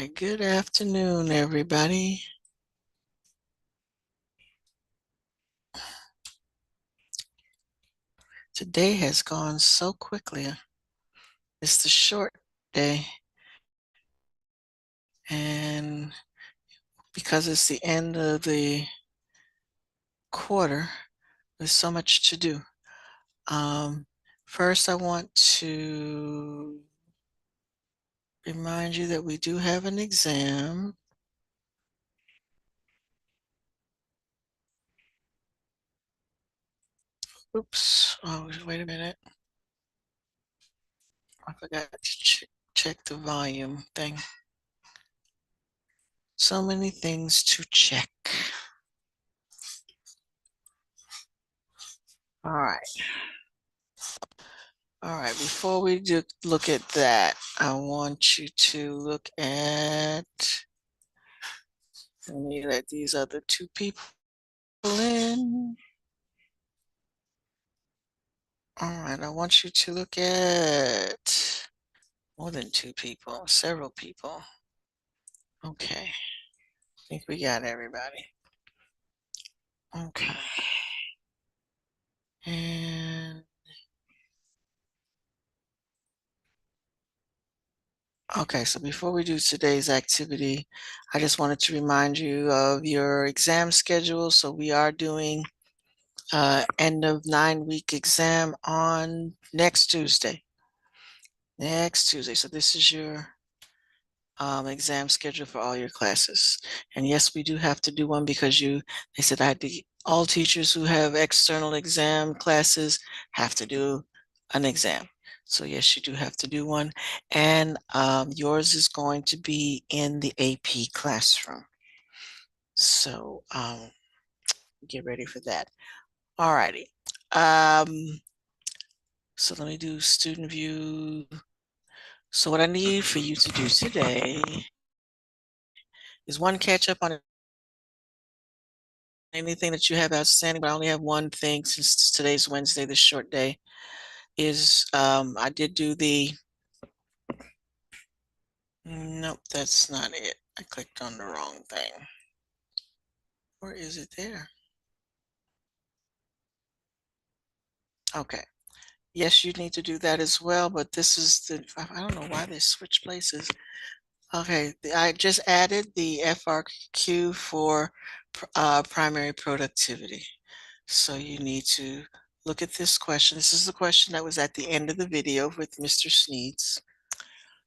right, good afternoon, everybody. Today has gone so quickly. It's the short day, and because it's the end of the quarter, there's so much to do. First, I want to remind you that we do have an exam. Oops, oh, wait a minute. I forgot to check the volume thing. So many things to check. All right. All right, before we look at that, I want you to look at, let me let these other two people in. All right, I want you to look at more than two people, several people. Okay, I think we got everybody. Okay. And okay, so before we do today's activity, I just wanted to remind you of your exam schedule. So we are doing end of 9-week exam on next Tuesday. Next Tuesday. So this is your exam schedule for all your classes. And yes, we do have to do one because they said all teachers who have external exam classes have to do an exam. So yes, you do have to do one. And yours is going to be in the AP classroom. So get ready for that. All righty. So let me do student view. So what I need for you to do today is one, catch up on anything that you have outstanding, but I only have one thing since today's Wednesday, this short day, is I did do nope, that's not it. I clicked on the wrong thing. Or is it there? Okay. Yes, you need to do that as well, but this is I don't know why they switched places. Okay, I just added the FRQ for primary productivity. So you need to look at this question. This is the question that was at the end of the video with Mr. Sneeds.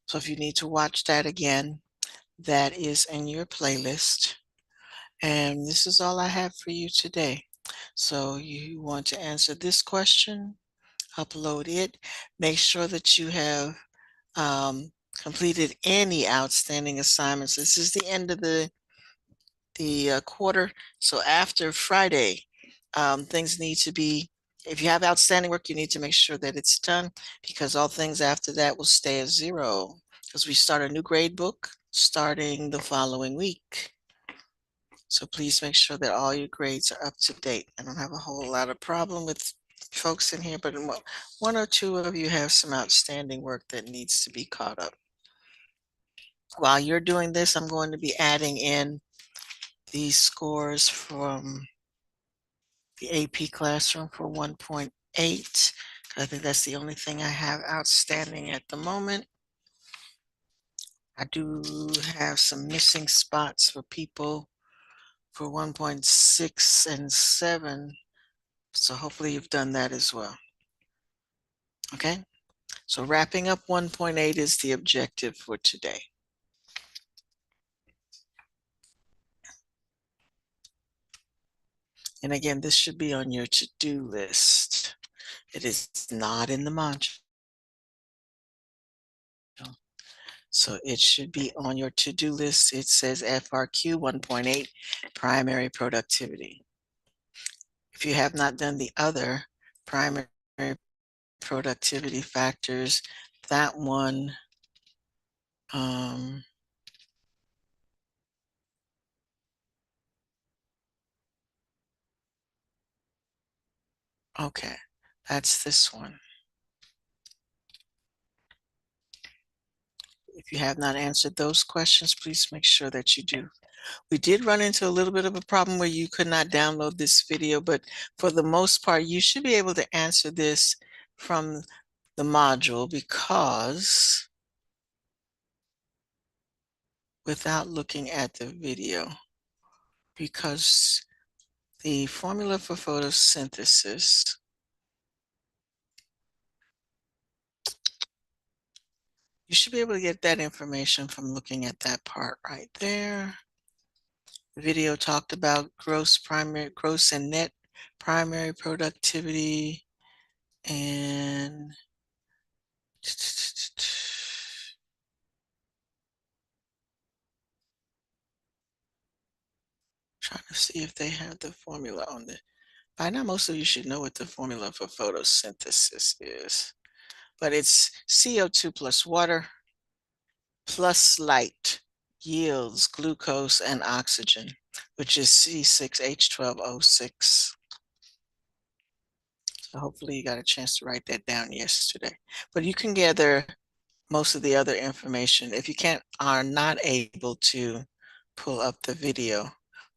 So if you need to watch that again, that is in your playlist. And this is all I have for you today. So you want to answer this question, upload it, make sure that you have completed any outstanding assignments. This is the end of the quarter. So after Friday, things need to be, if you have outstanding work, you need to make sure that it's done because all things after that will stay as zero because we start a new grade book starting the following week. So please make sure that all your grades are up to date. I don't have a whole lot of problem with folks in here, but one or two of you have some outstanding work that needs to be caught up. While you're doing this, I'm going to be adding in these scores from the AP classroom for 1.8. I think that's the only thing I have outstanding at the moment. I do have some missing spots for people for 1.6 and 7. So hopefully you've done that as well. Okay, so wrapping up 1.8 is the objective for today. And again, this should be on your to-do list. It is not in the module. So it should be on your to-do list. It says FRQ 1.8, primary productivity. If you have not done the other primary productivity factors, that one, okay, that's this one. If you have not answered those questions, please make sure that you do. We did run into a little bit of a problem where you could not download this video, but for the most part, you should be able to answer this from the module because without looking at the video, because the formula for photosynthesis, you should be able to get that information from looking at that part right there. The video talked about gross and net primary productivity and trying to see if they have the formula on the. By now, most of you should know what the formula for photosynthesis is, but it's CO2 plus water plus light yields glucose and oxygen, which is C6H12O6. So hopefully you got a chance to write that down yesterday. But you can gather most of the other information. If you are not able to pull up the video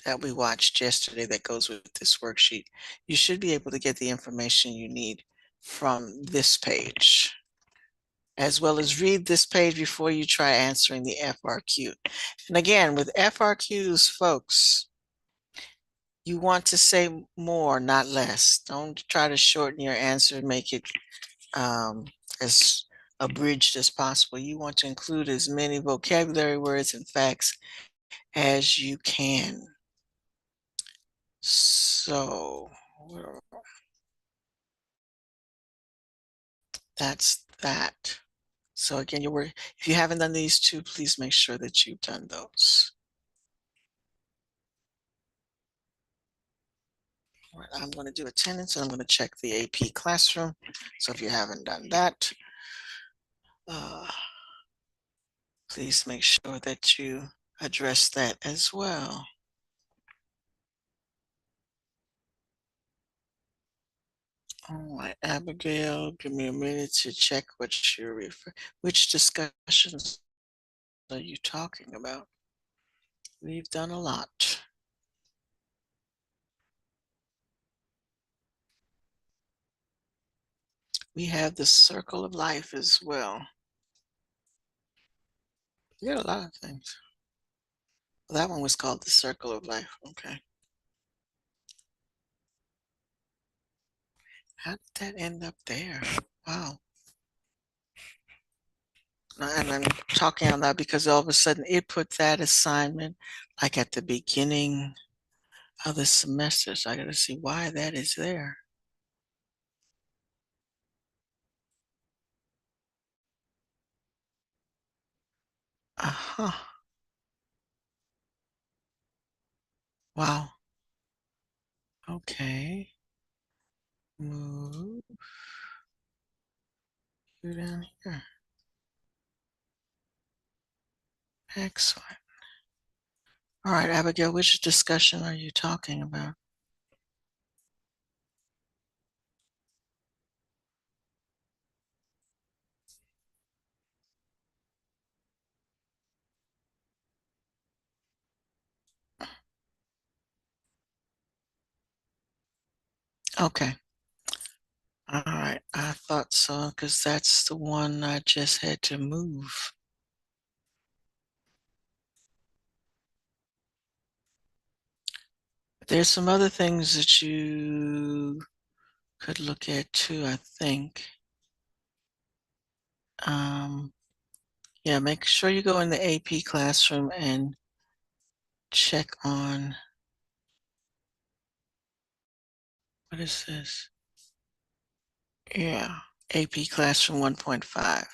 that we watched yesterday that goes with this worksheet, you should be able to get the information you need from this page, as well as read this page before you try answering the FRQ. And again, with FRQs, folks, you want to say more, not less. Don't try to shorten your answer and make it as abridged as possible. You want to include as many vocabulary words and facts as you can. So that's that. So again, if you haven't done these two, please make sure that you've done those. All right, I'm going to do attendance and I'm going to check the AP classroom. So if you haven't done that, please make sure that you address that as well. All right, Abigail, give me a minute to check what you're which discussions are you talking about? We've done a lot. We have the circle of life as well. We got a lot of things. Well, that one was called the circle of life. Okay. How did that end up there? Wow. And I'm talking on that because all of a sudden it put that assignment like at the beginning of the semester. So I got to see why that is there. Uh-huh. Wow. Okay. Move you down here. Excellent. All right, Abigail, which discussion are you talking about? Okay. All right. I thought so because that's the one I just had to move. There's some other things that you could look at too, I think. Yeah, make sure you go in the AP classroom and check on, what is this? Yeah, AP Classroom 1.5.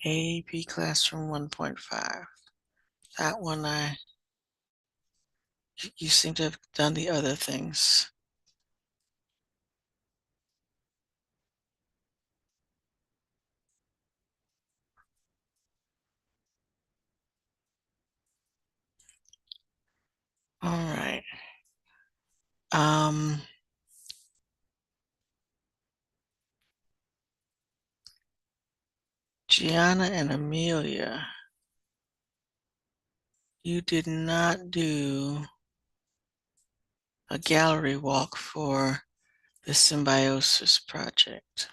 AP Classroom 1.5. That one you seem to have done the other things. All right. Gianna and Amelia, you did not do a gallery walk for the Symbiosis project.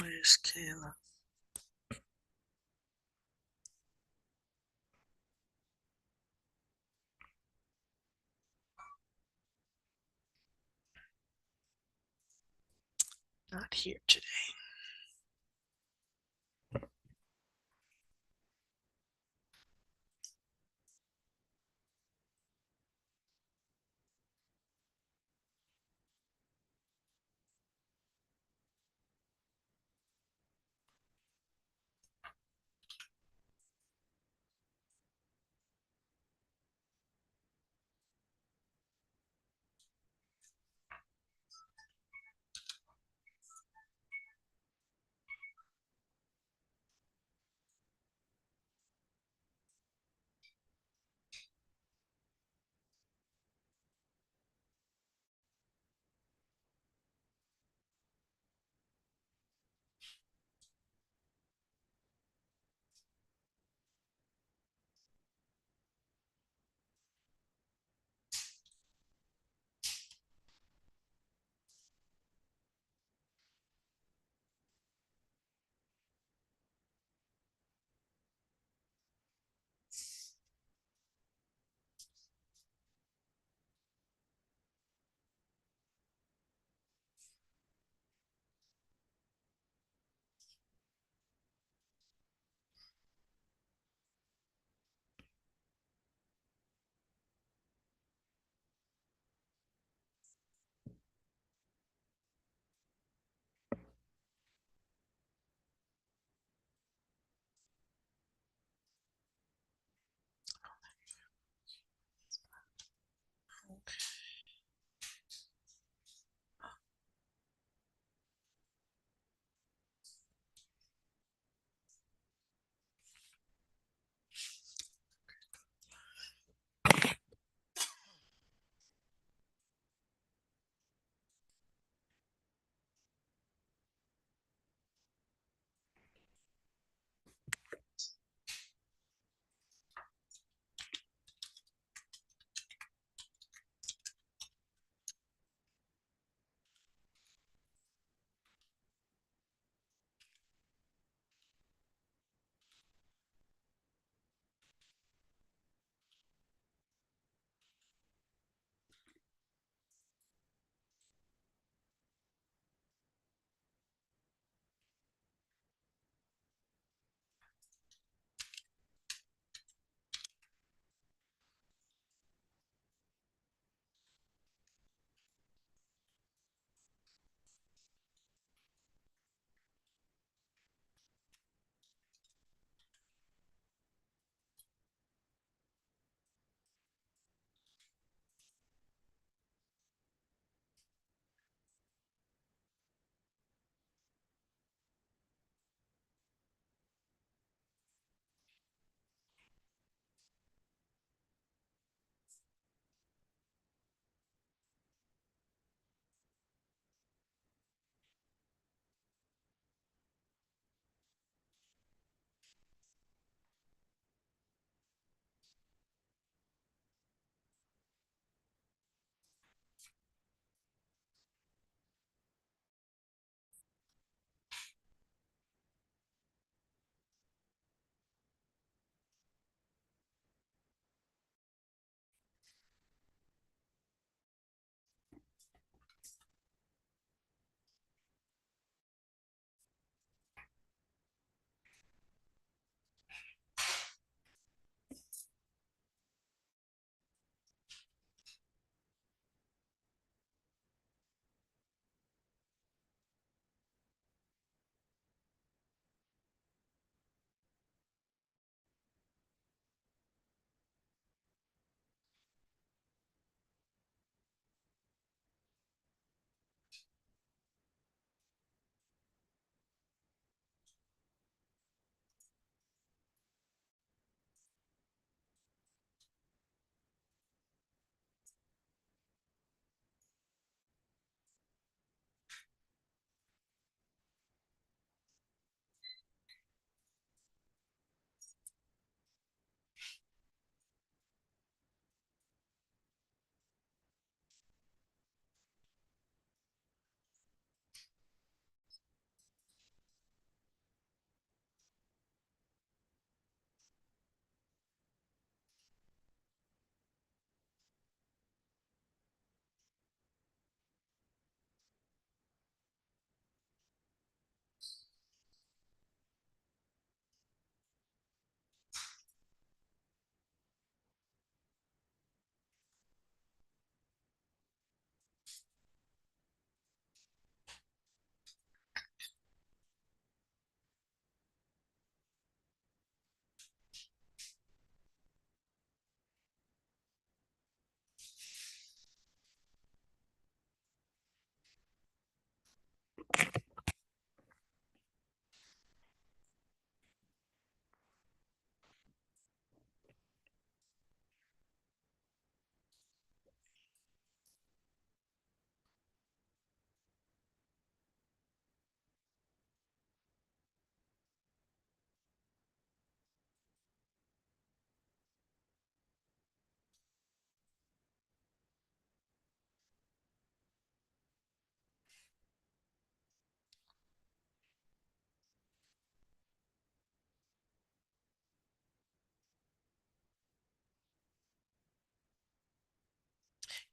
Where's Kayla? Not here today.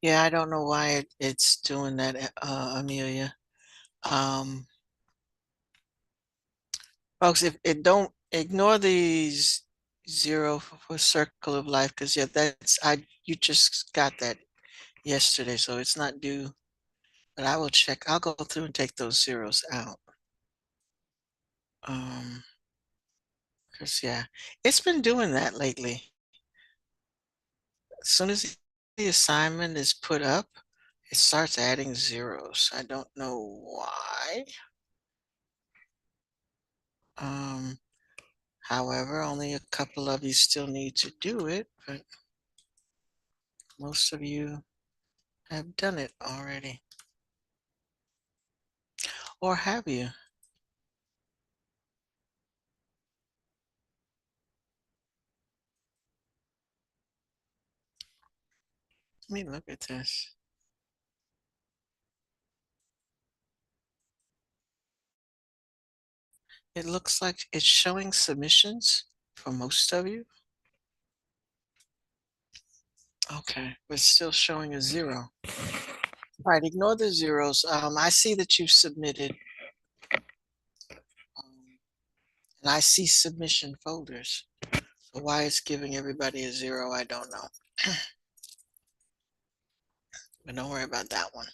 Yeah, I don't know why it's doing that, Amelia. Um, Folks, if it don't ignore these zero for circle of life, because yeah, you just got that yesterday, so it's not due. But I will check. I'll go through and take those zeros out. Um, because yeah, it's been doing that lately. As soon as the assignment is put up, it starts adding zeros. I don't know why. Um, However, only a couple of you still need to do it, but most of you have done it already. Or have you? Let me look at this. It looks like it's showing submissions for most of you. Okay, but still showing a zero. All right, ignore the zeros. I see that you've submitted, um, and I see submission folders. So why it's giving everybody a zero, I don't know. But don't worry about that one.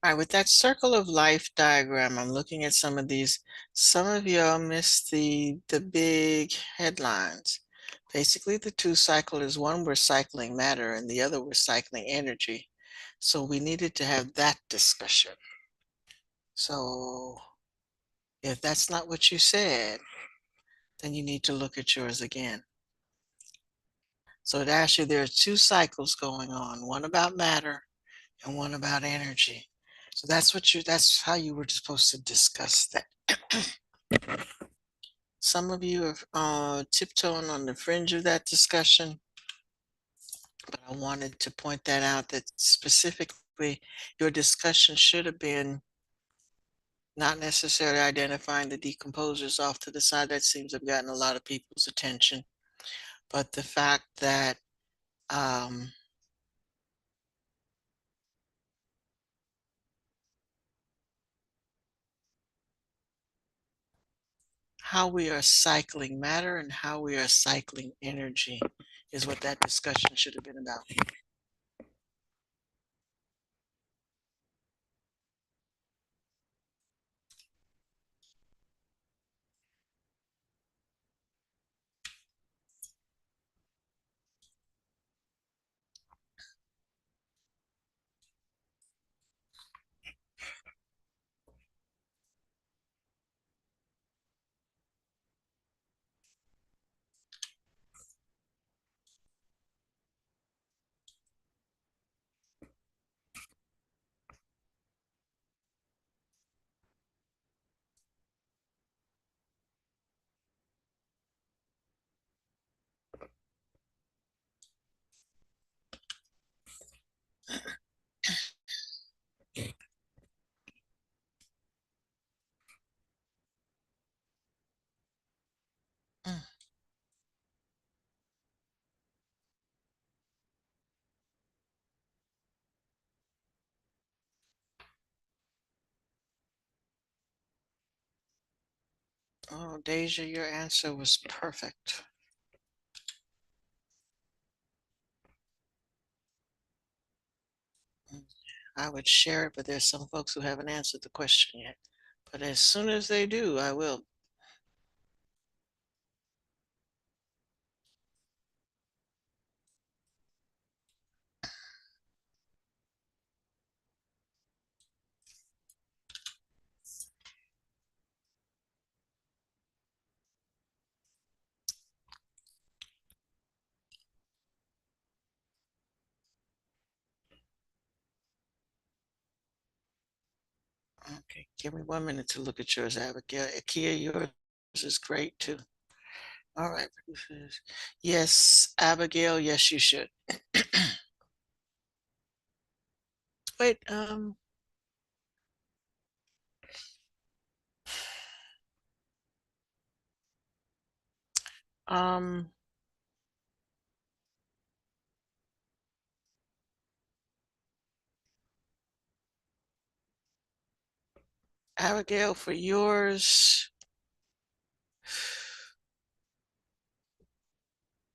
All right, with that circle of life diagram, I'm looking at some of these. Some of y'all missed the big headlines. Basically, the two cycle is one we're cycling matter and the other we're cycling energy. So we needed to have that discussion. So if that's not what you said, then you need to look at yours again. So it asks you there are two cycles going on, one about matter and one about energy. So that's how you were supposed to discuss that. Some of you are tiptoeing on the fringe of that discussion, but I wanted to point that out that specifically your discussion should have been not necessarily identifying the decomposers off to the side. That seems to have gotten a lot of people's attention, but the fact that um, how we are cycling matter and how we are cycling energy is what that discussion should have been about. Mm. Oh, Deja, your answer was perfect. Mm. I would share it, but there's some folks who haven't answered the question yet. But as soon as they do, I will. Okay, give me 1 minute to look at yours, Abigail. Akia, yours is great too. All right, producers. Yes, Abigail, yes, you should. Wait, um, Abigail, for yours,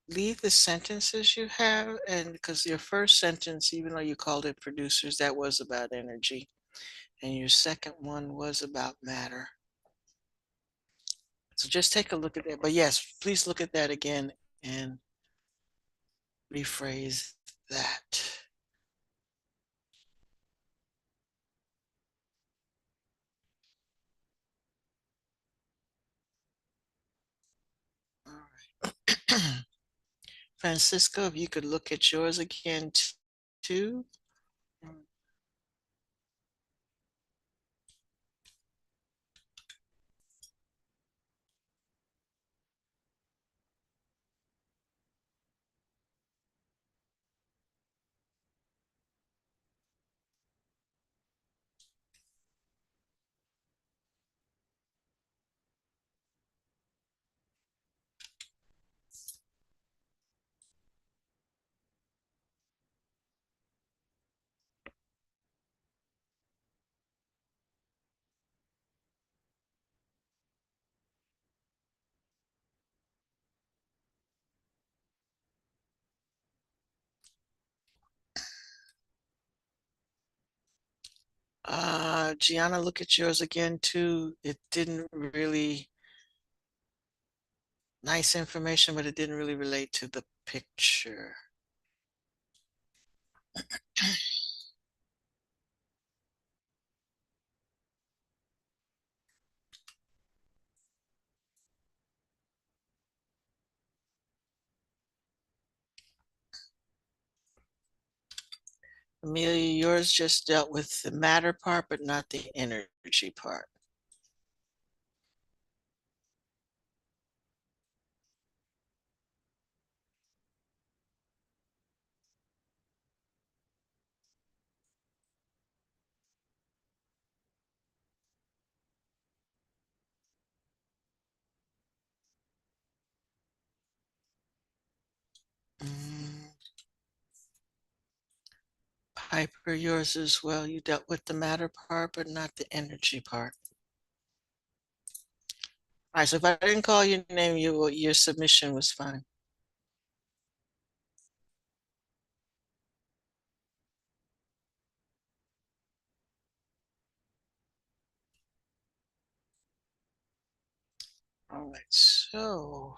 leave the sentences you have, and because your first sentence, even though you called it producers, that was about energy, and your second one was about matter. So just take a look at that. But yes, please look at that again and rephrase that. All right. Francisco, if you could look at yours again too. Gianna, look at yours again too. It didn't really, nice information, but it didn't really relate to the picture. Amelia, yours just dealt with the matter part, but not the energy part. Mm, Piper, yours as well. You dealt with the matter part, but not the energy part. All right, so if I didn't call your name, your submission was fine. All right, so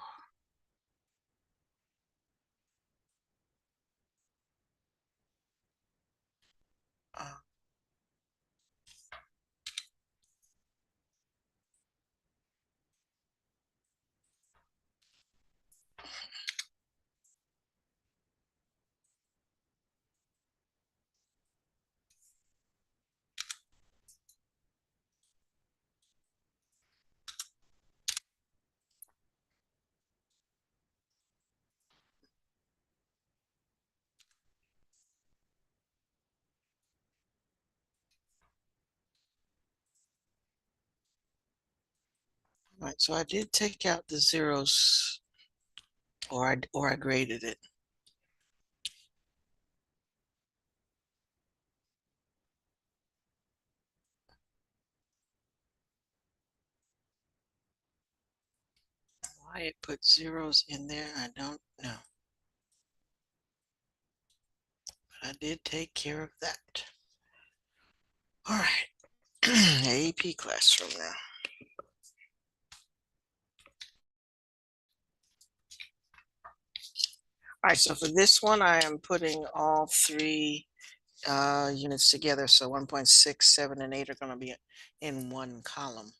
uh, all right, so I did take out the zeros, or I graded it. Why it put zeros in there, I don't know. But I did take care of that. All right, AP classroom now. All right, so for this one, I am putting all three units together. So 1.6, 7, and 8 are going to be in one column.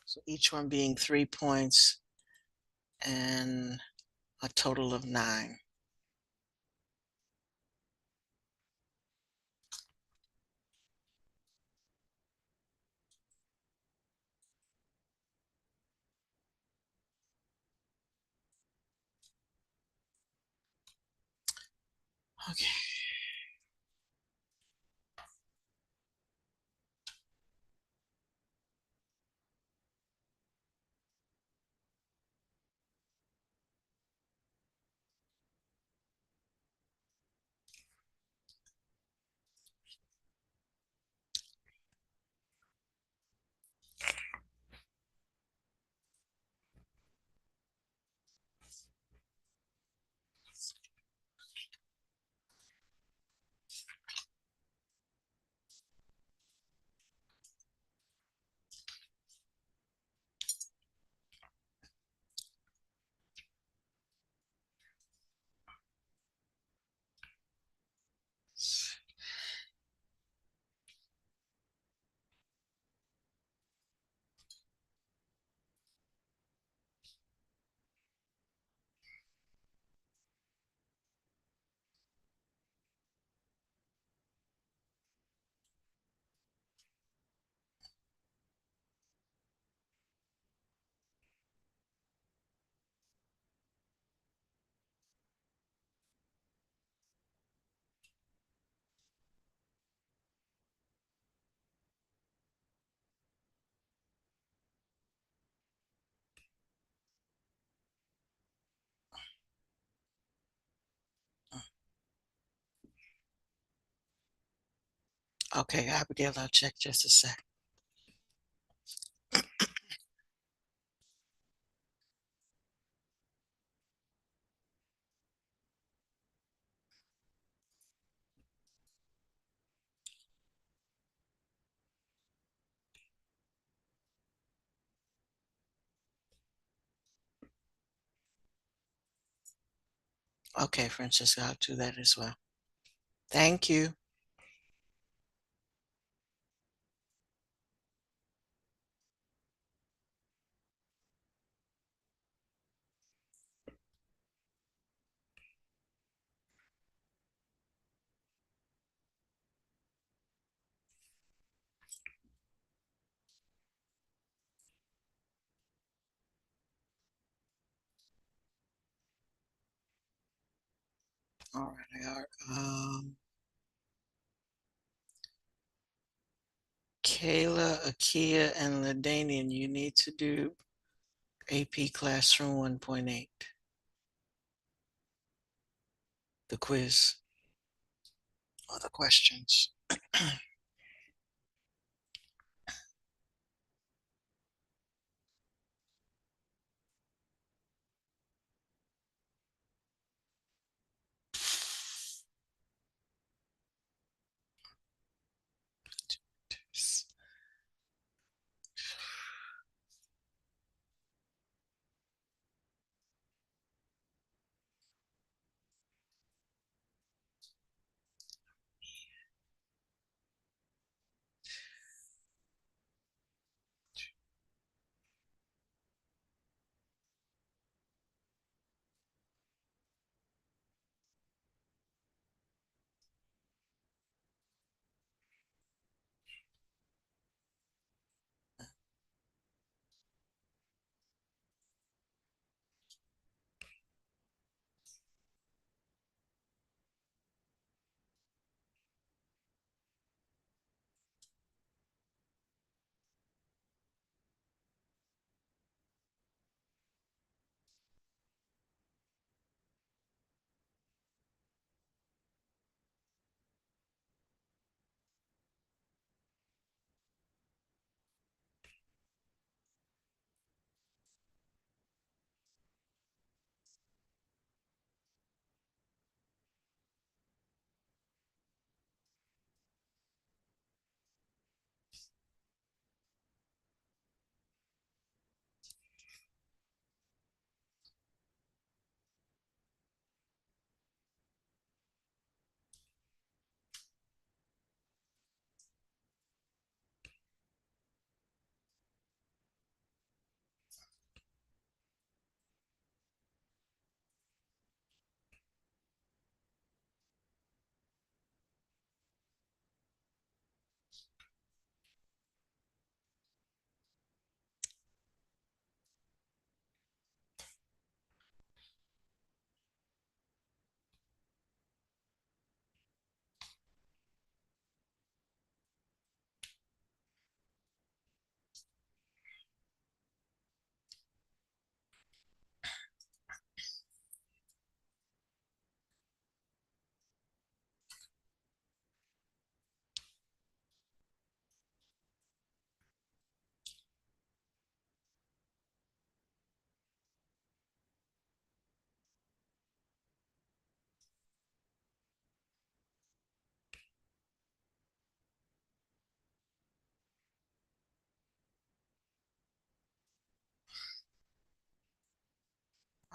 So each one being 3 points and a total of 9. Okay. Okay, Abigail, I'll check just a sec. Okay, Francisca, I'll do that as well. Thank you. All right, I got Kayla, Akia, and Ladanian, you need to do AP Classroom 1.8, the quiz or the questions.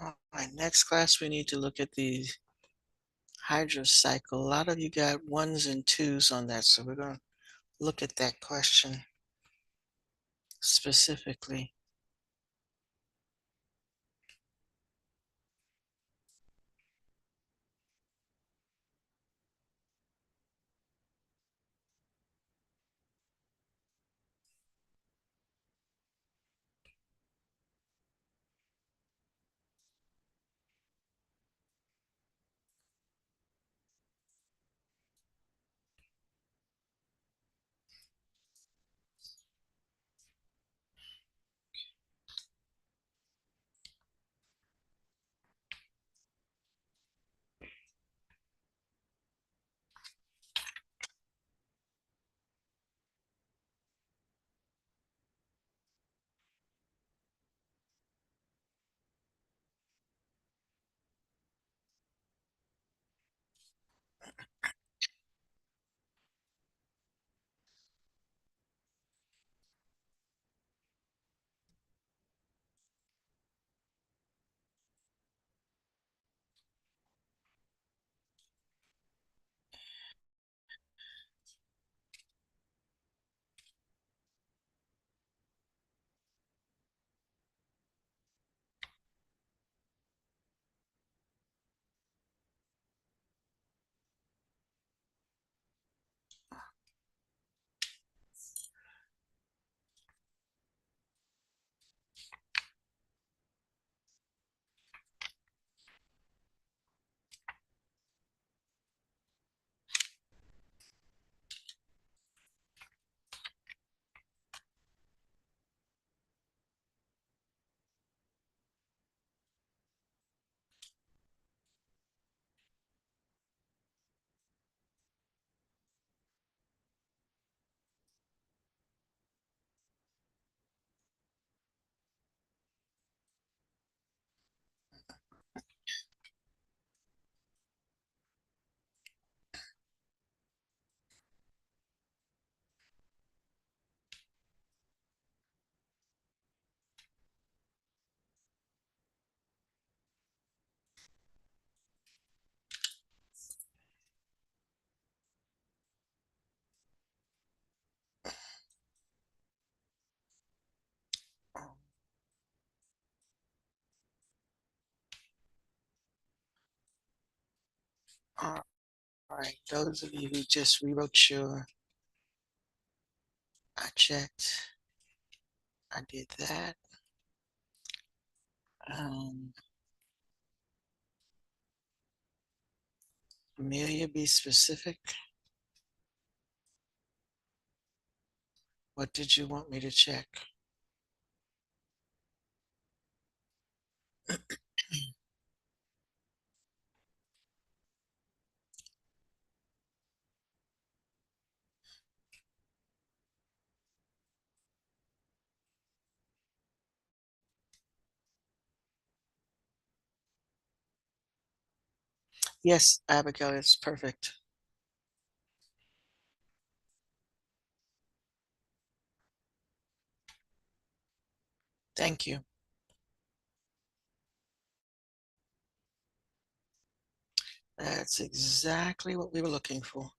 All right, next class, we need to look at the hydrocycle. A lot of you got ones and twos on that, so we're going to look at that question specifically. All right, those of you who just rewrote your, I checked, I did that. Um, Amelia, be specific. What did you want me to check? Yes, Abigail, it's perfect. Thank you. That's exactly what we were looking for.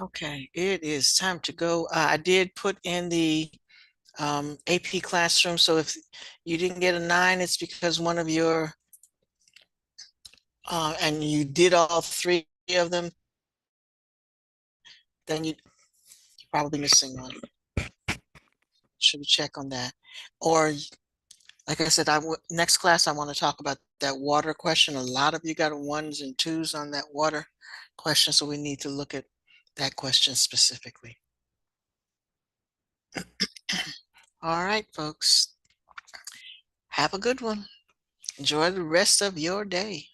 Okay, it is time to go. I did put in the AP Classroom, so if you didn't get a 9, it's because one of your and you did all 3 of them, then you're probably missing one. Should we check on that? Or like I said, next class I want to talk about that water question. A lot of you got 1s and 2s on that water question, so we need to look at that question specifically. All right, folks. Have a good one. Enjoy the rest of your day.